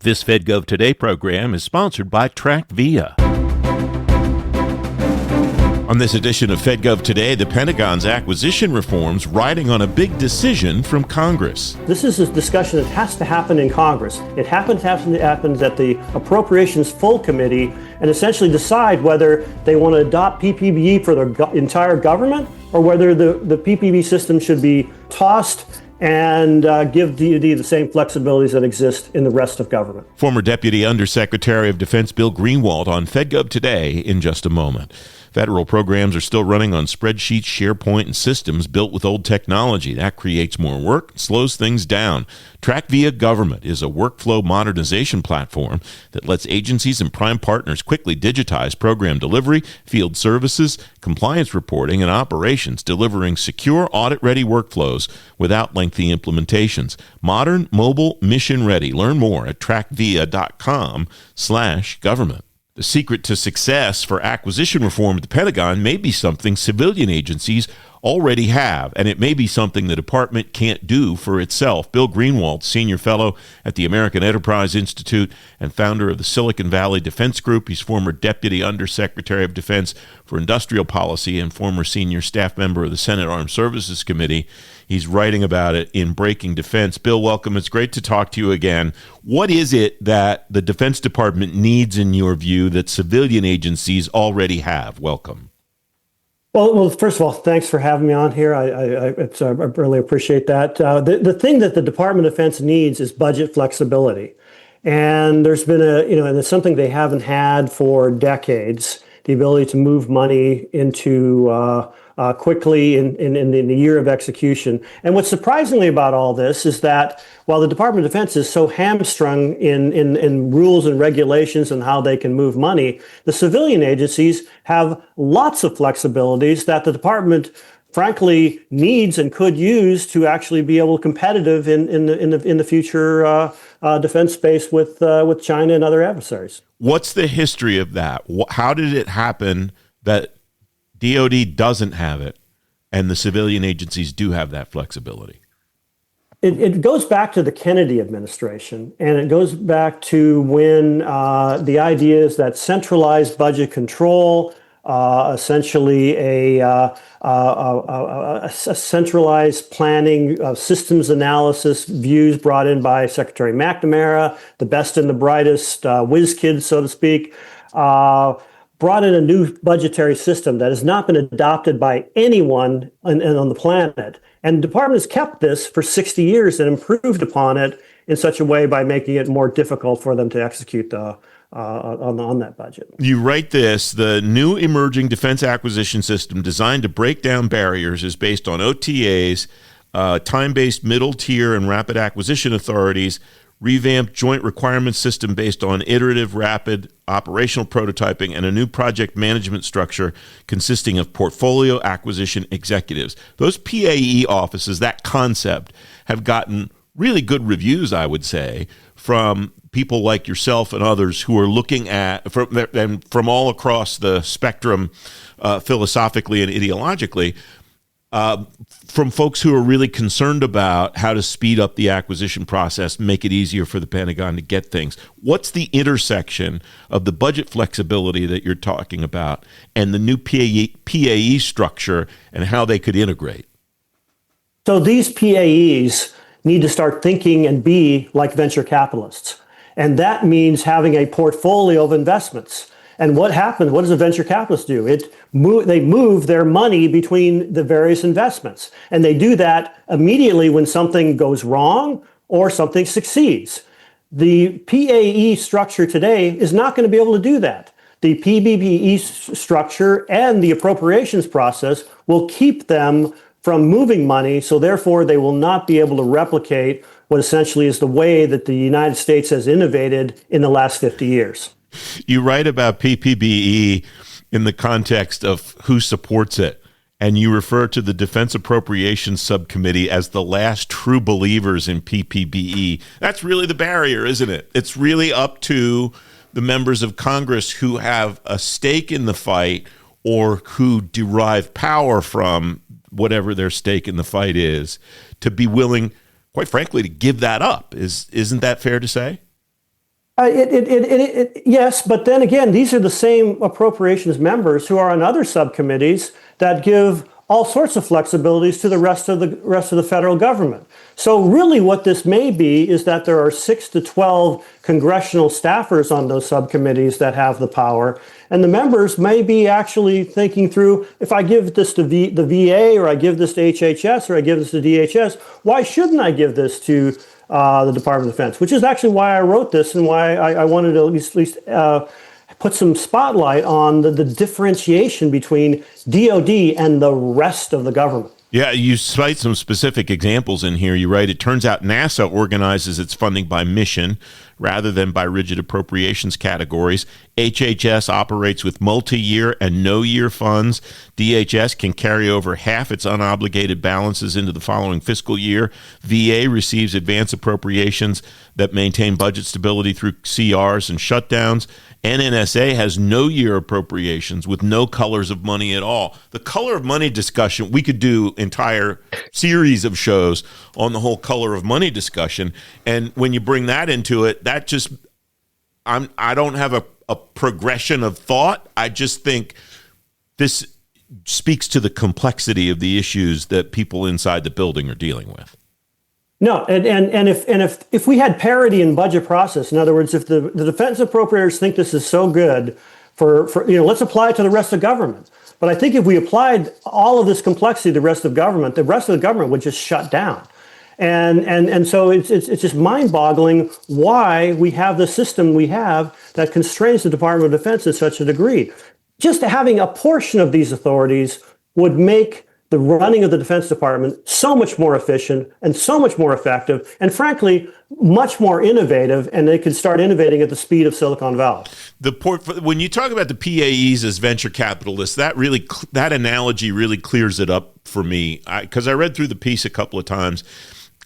This FedGov Today program is sponsored by TrackVia. On this edition of FedGov Today, the Pentagon's acquisition reforms riding on a big decision from Congress. This is a discussion that has to happen in Congress. It happens at the Appropriations Full Committee and essentially decide whether they want to adopt PPBE for the entire government or whether the PPBE system should be tossed and give DoD the same flexibilities that exist in the rest of government. Former Deputy Undersecretary of Defense Bill Greenwalt on FedGov Today in just a moment. Federal programs are still running on spreadsheets, SharePoint, and systems built with old technology. That creates more work and slows things down. TrackVia Government is a workflow modernization platform that lets agencies and prime partners quickly digitize program delivery, field services, compliance reporting, and operations, delivering secure, audit-ready workflows without lengthy implementations. Modern, mobile, mission-ready. Learn more at trackvia.com/government. The secret to success for acquisition reform at the Pentagon may be something civilian agencies already have, and it may be something the department can't do for itself. Bill Greenwalt, senior fellow at the American Enterprise Institute and founder of the Silicon Valley Defense Group. He's former Deputy Undersecretary of Defense for Industrial Policy and former senior staff member of the Senate Armed Services Committee. He's writing about it in Breaking Defense. Bill, welcome. It's great to talk to you again. What is it that the Defense Department needs, in your view, that civilian agencies already have? Welcome. Well, first of all, thanks for having me on here. I really appreciate that. The thing that the Department of Defense needs is budget flexibility. And there's been and it's something they haven't had for decades, the ability to move money into quickly in the year of execution. And what's surprisingly about all this is that while the Department of Defense is so hamstrung in rules and regulations and how they can move money, the civilian agencies have lots of flexibilities that the department frankly needs and could use to actually be able to competitive in the future defense space with China and other adversaries. What's the history of that? How did it happen that DoD doesn't have it and the civilian agencies do have that flexibility? It goes back to the Kennedy administration, and it goes back to when the idea is that centralized budget control, essentially a centralized planning, systems analysis views brought in by Secretary McNamara, the best and the brightest whiz kids, so to speak, brought in a new budgetary system that has not been adopted by anyone on the planet. And the department has kept this for 60 years and improved upon it in such a way by making it more difficult for them to execute on that budget. You write this: the new emerging defense acquisition system designed to break down barriers is based on OTAs, time-based middle tier and rapid acquisition authorities, revamped joint requirement system based on iterative, rapid operational prototyping, and a new project management structure consisting of portfolio acquisition executives. Those PAE offices, that concept, have gotten really good reviews, I would say, from people like yourself and others who are looking at, from all across the spectrum, philosophically and ideologically, from folks who are really concerned about how to speed up the acquisition process, make it easier for the Pentagon to get things. What's the intersection of the budget flexibility that you're talking about and the new PAE structure and how they could integrate? So these PAEs need to start thinking and be like venture capitalists. And that means having a portfolio of investments. And what happens? What does a venture capitalist do? They move their money between the various investments. And they do that immediately when something goes wrong or something succeeds. The PAE structure today is not going to be able to do that. The PPBE structure and the appropriations process will keep them from moving money, so therefore they will not be able to replicate what essentially is the way that the United States has innovated in the last 50 years. You write about PPBE in the context of who supports it, and you refer to the Defense Appropriations Subcommittee as the last true believers in PPBE. That's really the barrier, isn't it? It's really up to the members of Congress who have a stake in the fight or who derive power from whatever their stake in the fight is to be willing, quite frankly, to give that up. Isn't that fair to say? Yes, but then again, these are the same appropriations members who are on other subcommittees that give all sorts of flexibilities to the rest of the federal government. So really what this may be is that there are 6 to 12 congressional staffers on those subcommittees that have the power. And the members may be actually thinking through, if I give this to the VA, or I give this to HHS, or I give this to DHS, why shouldn't I give this to the Department of Defense? Which is actually why I wrote this, and why I wanted to at least put some spotlight on the differentiation between DoD and the rest of the government. Yeah, you cite some specific examples in here. You write, it turns out NASA organizes its funding by mission rather than by rigid appropriations categories. HHS operates with multi-year and no-year funds. DHS can carry over half its unobligated balances into the following fiscal year. VA receives advance appropriations that maintain budget stability through CRs and shutdowns. NNSA has no-year appropriations with no colors of money at all. The color of money discussion, we could do entire series of shows on the whole color of money discussion. And when you bring that into it, that just, I don't have a progression of thought. I just think this speaks to the complexity of the issues that people inside the building are dealing with. No, and if we had parity in budget process, in other words, if the defense appropriators think this is so good for let's apply it to the rest of government. But I think if we applied all of this complexity to the rest of the government would just shut down. And so it's just mind-boggling why we have the system we have that constrains the Department of Defense to such a degree. Just having a portion of these authorities would make the running of the Defense Department so much more efficient and so much more effective, and frankly, much more innovative, and they could start innovating at the speed of Silicon Valley. When you talk about the PAEs as venture capitalists, that analogy really clears it up for me, because I read through the piece a couple of times,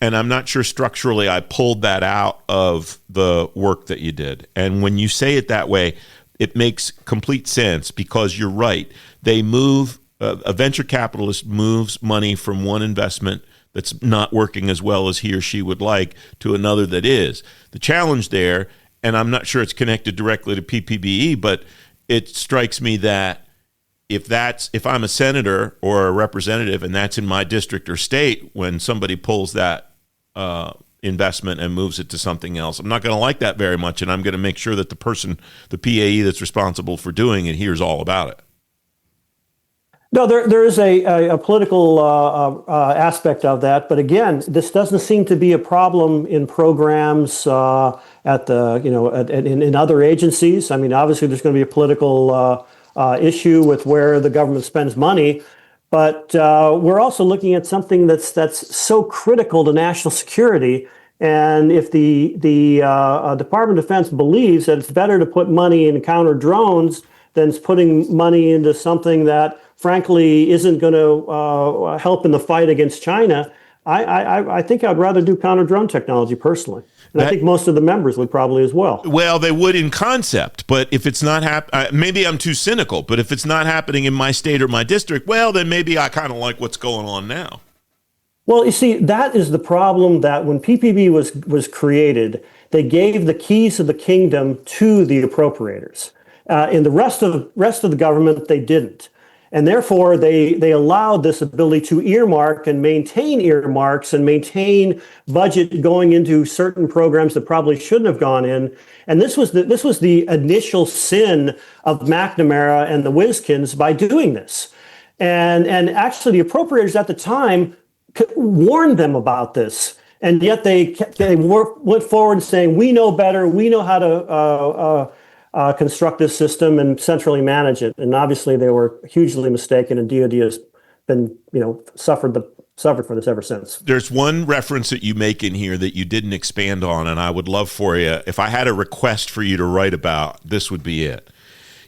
and I'm not sure structurally I pulled that out of the work that you did. And when you say it that way, it makes complete sense, because you're right. They move. A venture capitalist moves money from one investment that's not working as well as he or she would like to another that is. The challenge there, and I'm not sure it's connected directly to PPBE, but it strikes me that if I'm a senator or a representative and that's in my district or state, when somebody pulls that investment and moves it to something else, I'm not going to like that very much, and I'm going to make sure that the PAE that's responsible for doing it hears all about it. No, there is a political aspect of that, but again, this doesn't seem to be a problem in programs in other agencies. I mean, obviously, there's going to be a political issue with where the government spends money, but we're also looking at something that's so critical to national security. And if the Department of Defense believes that it's better to put money in counter drones than putting money into something that frankly isn't going to help in the fight against China, I think I'd rather do counter drone technology personally. And I think most of the members would probably as well. Well, they would in concept, but if it's not maybe I'm too cynical, but if it's not happening in my state or my district, well, then maybe I kind of like what's going on now. Well, you see, that is the problem, that when PPB was created, they gave the keys of the kingdom to the appropriators. In the rest of the government, they didn't. And therefore, they allowed this ability to earmark and maintain earmarks and maintain budget going into certain programs that probably shouldn't have gone in. And this was the initial sin of McNamara and the Whizkins by doing this. And actually, the appropriators at the time warned them about this. And yet they went forward saying, we know better. We know how to construct this system and centrally manage it. And obviously they were hugely mistaken, and DoD has been, suffered for this ever since. There's one reference that you make in here that you didn't expand on, and I would love for you, if I had a request for you to write about, this would be it.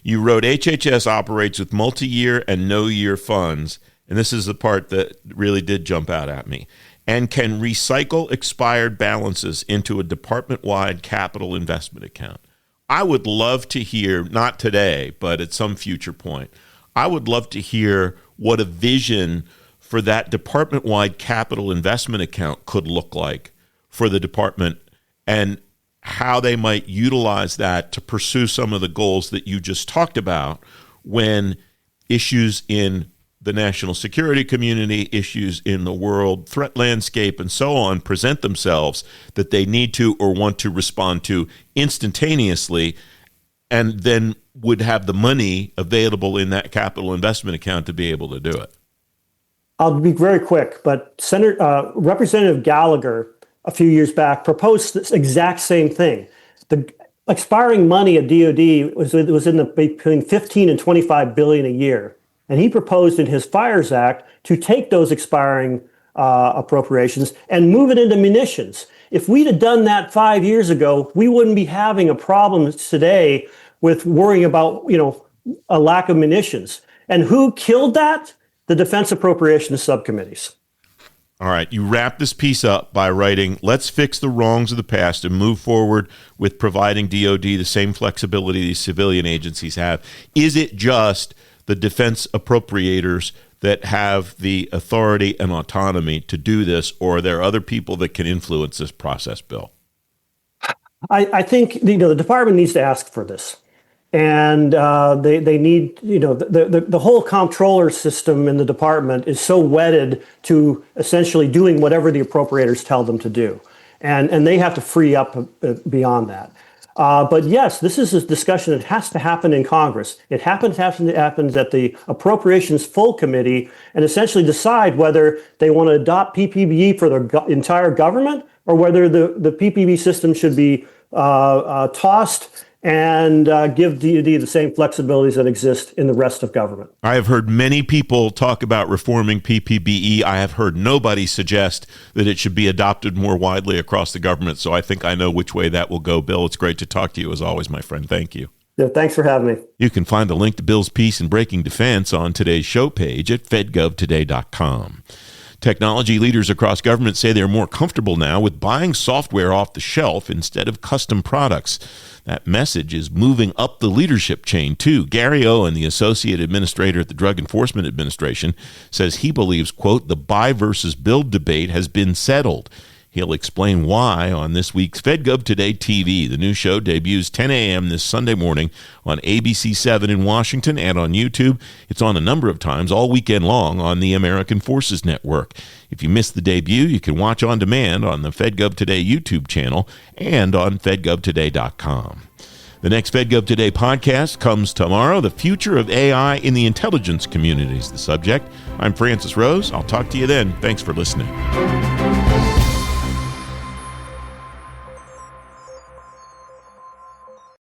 You wrote, HHS operates with multi-year and no-year funds, and this is the part that really did jump out at me, and can recycle expired balances into a department-wide capital investment account. I would love to hear, not today, but at some future point, I would love to hear what a vision for that department-wide capital investment account could look like for the department. And how they might utilize that to pursue some of the goals that you just talked about when issues in the national security community, issues in the world threat landscape, and so on present themselves that they need to or want to respond to instantaneously, and then would have the money available in that capital investment account to be able to do it. I'll be very quick, but Representative Gallagher a few years back proposed this exact same thing. The expiring money at DOD was between 15 and 25 billion a year. And he proposed in his Fires Act to take those expiring appropriations and move it into munitions. If we'd have done that 5 years ago, we wouldn't be having a problem today with worrying about, a lack of munitions. And who killed that? The Defense Appropriations Subcommittees. All right, you wrap this piece up by writing, let's fix the wrongs of the past and move forward with providing DOD the same flexibility these civilian agencies have. Is it just the defense appropriators that have the authority and autonomy to do this, or are there other people that can influence this process, Bill? I think the department needs to ask for this. And they need, the whole comptroller system in the department is so wedded to essentially doing whatever the appropriators tell them to do. And they have to free up beyond that. But yes, this is a discussion that has to happen in Congress. It happens at the Appropriations Full Committee and essentially decide whether they want to adopt PPBE for the entire government or whether the PPBE system should be tossed and give DoD the same flexibilities that exist in the rest of government. I have heard many people talk about reforming PPBE. I have heard nobody suggest that it should be adopted more widely across the government, so I think I know which way that will go. Bill, it's great to talk to you as always, my friend. Thank you. Yeah, thanks for having me. You can find the link to Bill's piece in Breaking Defense on today's show page at fedgovtoday.com. Technology leaders across government say they're more comfortable now with buying software off the shelf instead of custom products. That message is moving up the leadership chain, too. Gary Owen, the associate administrator at the Drug Enforcement Administration, says he believes, quote, the buy versus build debate has been settled. He'll explain why on this week's FedGov Today TV. The new show debuts 10 a.m. this Sunday morning on ABC 7 in Washington and on YouTube. It's on a number of times all weekend long on the American Forces Network. If you missed the debut, you can watch on demand on the FedGov Today YouTube channel and on fedgovtoday.com. The next FedGov Today podcast comes tomorrow. The future of AI in the intelligence community is the subject. I'm Francis Rose. I'll talk to you then. Thanks for listening.